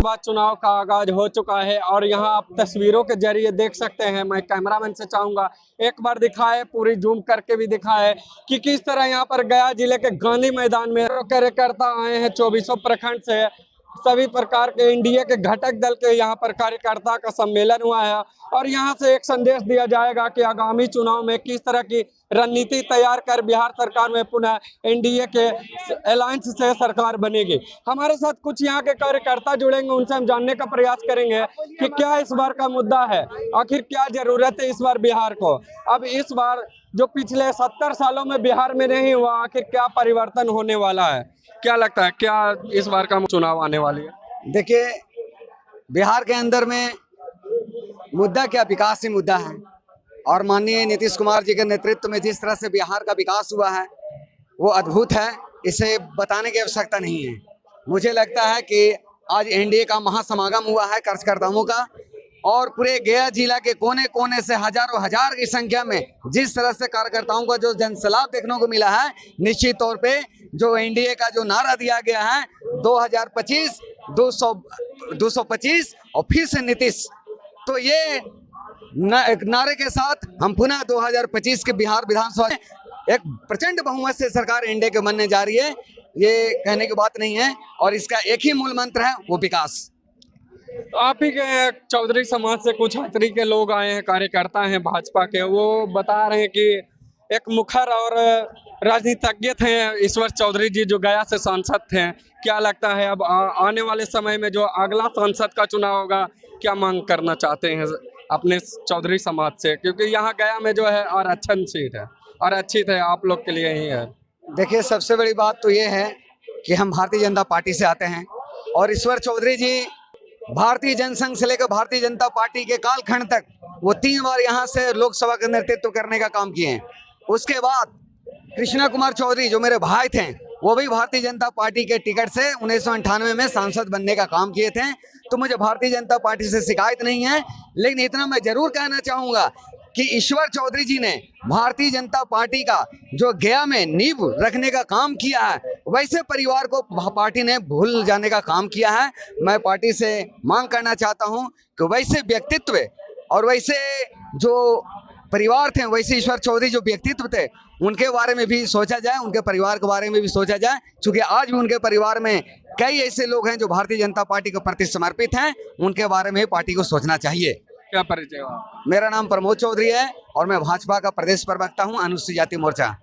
लोकसभा चुनाव का आगाज हो चुका है और यहाँ आप तस्वीरों के जरिए देख सकते हैं। मैं कैमरामैन से चाहूंगा एक बार दिखाए, पूरी जूम करके भी दिखाए कि किस तरह यहाँ पर गया जिले के गांधी मैदान में कार्यकर्ता आए हैं। 24 प्रखंड से सभी प्रकार के एनडीए के घटक दल के यहाँ पर कार्यकर्ता का सम्मेलन हुआ है और यहाँ से एक संदेश दिया जाएगा कि आगामी चुनाव में किस तरह की रणनीति तैयार कर बिहार सरकार में पुनः एनडीए के अलायंस से सरकार बनेगी। हमारे साथ कुछ यहाँ के कार्यकर्ता जुड़ेंगे, उनसे हम जानने का प्रयास करेंगे कि क्या इस बार का मुद्दा है, आखिर क्या जरूरत है इस बार बिहार को। अब इस बार जो पिछले 70 सालों में बिहार में नहीं हुआ, आखिर क्या परिवर्तन होने वाला है, क्या लगता है क्या इस बार का चुनाव आने वाली है? देखिए, बिहार के अंदर में मुद्दा क्या, विकास ही मुद्दा है और माननीय नीतीश कुमार जी के नेतृत्व में जिस तरह से बिहार का विकास हुआ है वो अद्भुत है, इसे बताने की आवश्यकता नहीं है। मुझे लगता है कि आज एनडीए का महासमागम हुआ है कार्यकर्ताओं का और पूरे गया जिला के कोने कोने से हजारों हजार की संख्या में जिस तरह से कार्यकर्ताओं का जो जनसैलाब देखने को मिला है, निश्चित तौर पे जो एनडीए का जो नारा दिया गया है 2025 225 और फिर से नीतीश, तो ये एक नारे के साथ हम पुनः 2025 के बिहार विधानसभा एक प्रचंड बहुमत से सरकार एनडीए के बनने जा रही है। ये कहने की बात नहीं है और इसका एक ही मूल मंत्र है, वो विकास। तो आप ही के चौधरी समाज से कुछ छात्री के लोग आए हैं, कार्यकर्ता हैं भाजपा के, वो बता रहे हैं कि एक मुखर और राजनीतिज्ञ थे ईश्वर चौधरी जी जो गया से सांसद थे। क्या लगता है अब आने वाले समय में जो अगला सांसद का चुनाव होगा, क्या मांग करना चाहते हैं अपने चौधरी समाज से, क्योंकि यहाँ गया में जो है और अच्छा सीट है और अच्छी थे आप लोग के लिए ही है। देखिए, सबसे बड़ी बात तो ये है कि हम भारतीय जनता पार्टी से आते हैं और ईश्वर चौधरी जी भारतीय जनसंघ से लेकर भारतीय जनता पार्टी के कालखंड तक वो 3 बार यहाँ से लोकसभा का नेतृत्व करने का काम किए हैं। उसके बाद कृष्णा कुमार चौधरी जो मेरे भाई थे, वो भी भारतीय जनता पार्टी के टिकट से 1998 में सांसद बनने का काम किए थे। तो मुझे भारतीय जनता पार्टी से शिकायत नहीं है, लेकिन इतना मैं जरूर कहना चाहूँगा कि ईश्वर चौधरी जी ने भारतीय जनता पार्टी का जो गया में नींव रखने का काम किया है, वैसे परिवार को पार्टी ने भूल जाने का काम किया है। मैं पार्टी से मांग करना चाहता हूं कि वैसे व्यक्तित्व और वैसे जो परिवार थे, वैसे ईश्वर चौधरी जो व्यक्तित्व थे, उनके बारे में भी सोचा जाए, उनके परिवार के बारे में भी सोचा जाए, क्योंकि आज भी उनके परिवार में कई ऐसे लोग हैं जो भारतीय जनता पार्टी के प्रति समर्पित हैं। उनके बारे में पार्टी को सोचना चाहिए। क्या परिचय? मेरा नाम प्रमोद चौधरी है और मैं भाजपा का प्रदेश प्रवक्ता हूं, अनुसूचित जाति मोर्चा।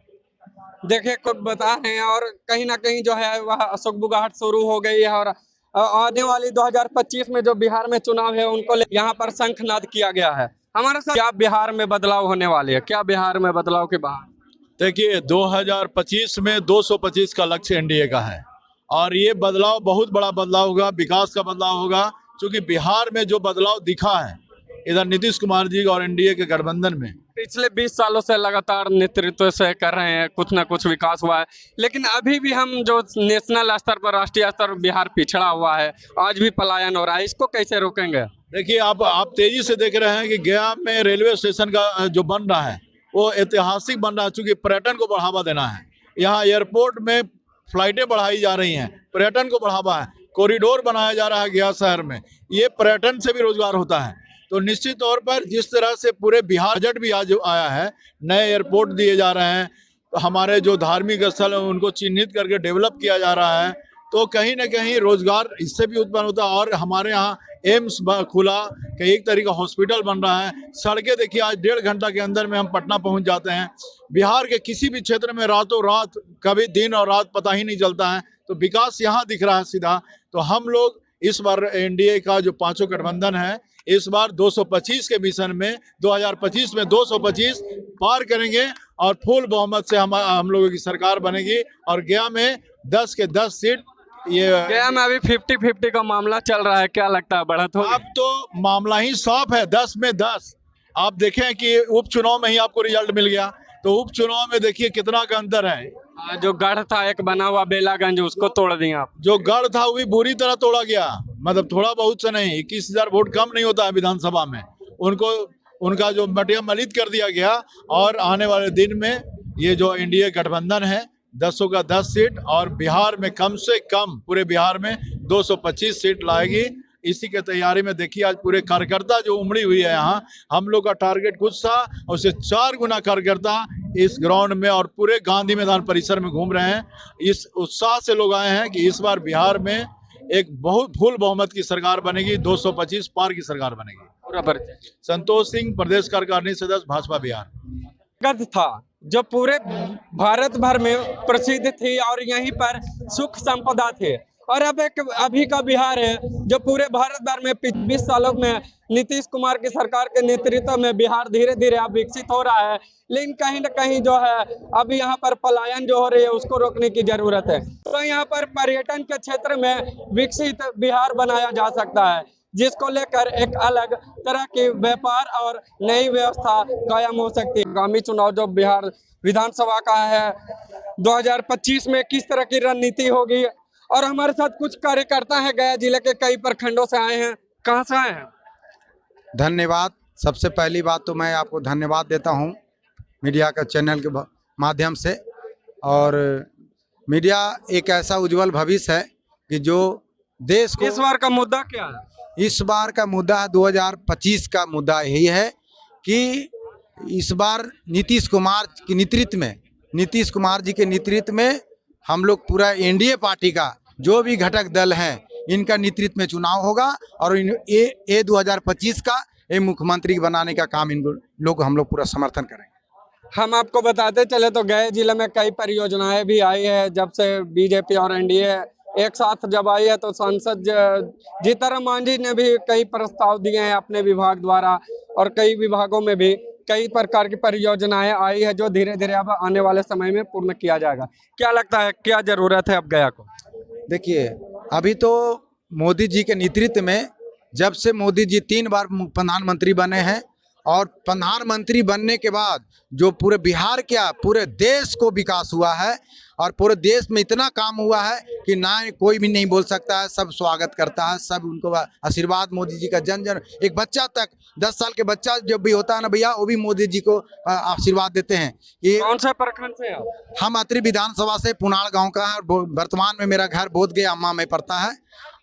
देखिए, कुछ बता रहे हैं और कहीं ना कहीं जो है वह अशोक बुगाहट शुरू हो गई है और आने वाली 2025 में जो बिहार में चुनाव है उनको यहाँ पर शंखनाद किया गया है। हमारे साथ क्या बिहार में बदलाव होने वाली है, क्या बिहार में बदलाव के बाहर? देखिए, 2025 में 225 का लक्ष्य एनडीए का है और ये बदलाव बहुत बड़ा बदलाव होगा, विकास का बदलाव होगा, क्योंकि बिहार में जो बदलाव दिखा है इधर नीतीश कुमार जी और एनडीए के गठबंधन में पिछले 20 सालों से लगातार नेतृत्व से कर रहे हैं, कुछ ना कुछ विकास हुआ है, लेकिन अभी भी हम जो नेशनल स्तर पर, राष्ट्रीय स्तर पर बिहार पिछड़ा हुआ है, आज भी पलायन हो रहा है, इसको कैसे रोकेंगे? देखिए, आप तेजी से देख रहे हैं कि गया में रेलवे स्टेशन का जो बन रहा है वो ऐतिहासिक बन रहा है, चूंकि पर्यटन को बढ़ावा देना है। यहाँ एयरपोर्ट में फ्लाइटें बढ़ाई जा रही हैं, पर्यटन को बढ़ावा है, कॉरिडोर बनाया जा रहा है गया शहर में, ये पर्यटन से भी रोजगार होता है। तो निश्चित तौर पर जिस तरह से पूरे बिहार बजट भी आज आया है, नए एयरपोर्ट दिए जा रहे हैं, हमारे जो धार्मिक स्थल हैं उनको चिन्हित करके डेवलप किया जा रहा है, तो कहीं ना कहीं रोजगार इससे भी उत्पन्न होता है। और हमारे यहाँ एम्स खुला, कई एक तरीका हॉस्पिटल बन रहा है, सड़कें देखिए, आज 1.5 घंटा के अंदर में हम पटना पहुँच जाते हैं। बिहार के किसी भी क्षेत्र में रातों रात, कभी दिन और रात पता ही नहीं चलता है, तो विकास यहाँ दिख रहा है सीधा। तो हम लोग इस बार एनडीए का जो 5 गठबंधन है, इस बार 225 के मिशन में 2025 में 225 पार करेंगे और फुल बहुमत से हम लोगों की सरकार बनेगी और गया में 10 के 10 सीट। ये गया में अभी 50-50 का मामला चल रहा है, क्या लगता है बढ़त होगी? अब तो मामला ही साफ है, 10 में 10। आप देखें कि उपचुनाव में ही आपको रिजल्ट मिल गया, तो उपचुनाव में देखिए कितना का अंतर है। जो गढ़ था एक बना हुआ बेलागंज, उसको तोड़ दिया आप। जो गढ़ था वो भी बुरी तरह तोड़ा गया, मतलब थोड़ा बहुत से नहीं, 21,000 वोट कम नहीं होता है विधानसभा में, उनको उनका जो मटिया मलित कर दिया गया। और आने वाले दिन में ये जो एनडीए गठबंधन है 10 का 10 सीट और बिहार में कम से कम पूरे बिहार में 225 सीट लाएगी इसी के तैयारी में देखिए आज पूरे कार्यकर्ता जो उमड़ी हुई है यहाँ, हम लोग का टारगेट कुछ था और उससे 4 गुना कार्यकर्ता इस ग्राउंड में और पूरे गांधी मैदान परिसर में घूम रहे हैं। इस उत्साह से लोग आए हैं कि इस बार बिहार में एक बहुत फुल बहुमत की सरकार बनेगी, 225 पार की सरकार बनेगी। पूरा परिचय। संतोष सिंह, प्रदेश कार्यकारिणी सदस्य, भाजपा बिहार। गद था जो पूरे भारत भर में प्रसिद्ध थी और यहीं पर सुख संपदा थे, और अब एक अभी का बिहार है जो पूरे भारत भर में 20 सालों में नीतीश कुमार की सरकार के नेतृत्व में बिहार धीरे धीरे अब विकसित हो रहा है। लेकिन कहीं न कहीं जो है अभी यहाँ पर पलायन जो हो रही है उसको रोकने की जरूरत है। तो यहाँ पर पर्यटन के क्षेत्र में विकसित बिहार बनाया जा सकता है, जिसको लेकर एक अलग तरह की व्यापार और नई व्यवस्था कायम हो सकती है। आगामी चुनाव जो बिहार विधानसभा का है 2025 में किस तरह की रणनीति होगी, और हमारे साथ कुछ कार्यकर्ता हैं गया जिले के कई प्रखंडों से आए हैं। कहाँ से आए हैं? धन्यवाद। सबसे पहली बात तो मैं आपको धन्यवाद देता हूं मीडिया का चैनल के माध्यम से। और मीडिया एक ऐसा उज्जवल भविष्य है कि जो देश को, इस बार का मुद्दा क्या है? इस बार का मुद्दा 2025 का मुद्दा यही है कि इस बार नीतीश कुमार जी के नेतृत्व में हम लोग पूरा एनडीए पार्टी का जो भी घटक दल हैं इनका नेतृत्व में चुनाव होगा और ये 2025 का ये मुख्यमंत्री बनाने का काम हम लोग पूरा समर्थन करेंगे। हम आपको बताते चले तो गए जिले में कई परियोजनाएं भी आई है जब से बीजेपी और एनडीए एक साथ जब आई है, तो सांसद जीतन मांझी ने भी कई प्रस्ताव दिए हैं अपने विभाग द्वारा, और कई विभागों में भी कई प्रकार की परियोजनाएं आई है जो धीरे धीरे अब आने वाले समय में पूर्ण किया जाएगा। क्या लगता है क्या जरूरत है अब गया को? देखिए, अभी तो मोदी जी के नेतृत्व में जब से मोदी जी 3 बार प्रधानमंत्री बने हैं, और प्रधानमंत्री बनने के बाद जो पूरे बिहार क्या पूरे देश को विकास हुआ है, और पूरे देश में इतना काम हुआ है कि ना कोई भी नहीं बोल सकता है, सब स्वागत करता है, सब उनको आशीर्वाद मोदी जी का जन जन, एक बच्चा तक 10 साल के बच्चा जब भी होता है ना भैया, वो भी मोदी जी को आशीर्वाद देते हैं। ये कौन सा प्रखंड से आप? हम अत्रि विधानसभा से पुनाड़ गांव का है, वर्तमान में मेरा घर बोधगया अम्मा में पड़ता है।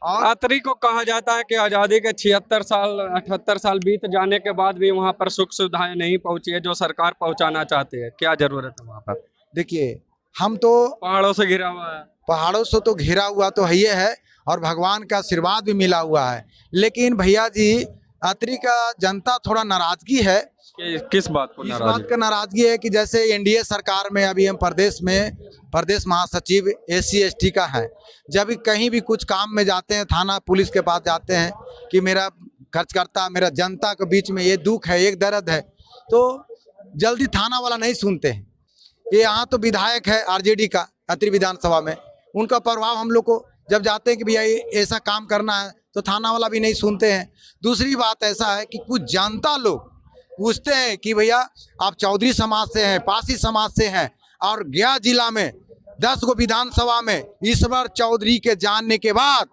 और अत्रि को कहा जाता है कि आज़ादी के 78 साल बीत जाने के बाद भी वहाँ पर सुख सुविधाएं नहीं पहुँची है जो सरकार पहुँचाना चाहती है। क्या जरूरत है वहाँ पर? देखिए, हम तो पहाड़ों से घिरा हुआ है। पहाड़ों से तो घिरा हुआ तो है ही है, और भगवान का आशीर्वाद भी मिला हुआ है। लेकिन भैया जी, अत्रि का जनता थोड़ा नाराजगी है। किस बात को इस नाराजगी? बात का नाराजगी है कि जैसे एनडीए सरकार में अभी हम प्रदेश महासचिव SC ST का है, जब भी कहीं भी कुछ काम में जाते हैं, थाना पुलिस के पास जाते हैं कि मेरा खर्चकर्ता, मेरा जनता के बीच में ये दुख है, एक दर्द है, तो जल्दी थाना वाला नहीं सुनते हैं। ये यहाँ तो विधायक है RJD का अत्रि विधानसभा में, उनका प्रभाव हम लोग को जब जाते हैं कि भैया ऐसा काम करना है, तो थाना वाला भी नहीं सुनते हैं। दूसरी बात ऐसा है कि कुछ जनता लोग पूछते हैं कि भैया आप चौधरी समाज से हैं, पासी समाज से हैं, और गया जिला में 10 गो विधानसभा में इस बार चौधरी के जानने के बाद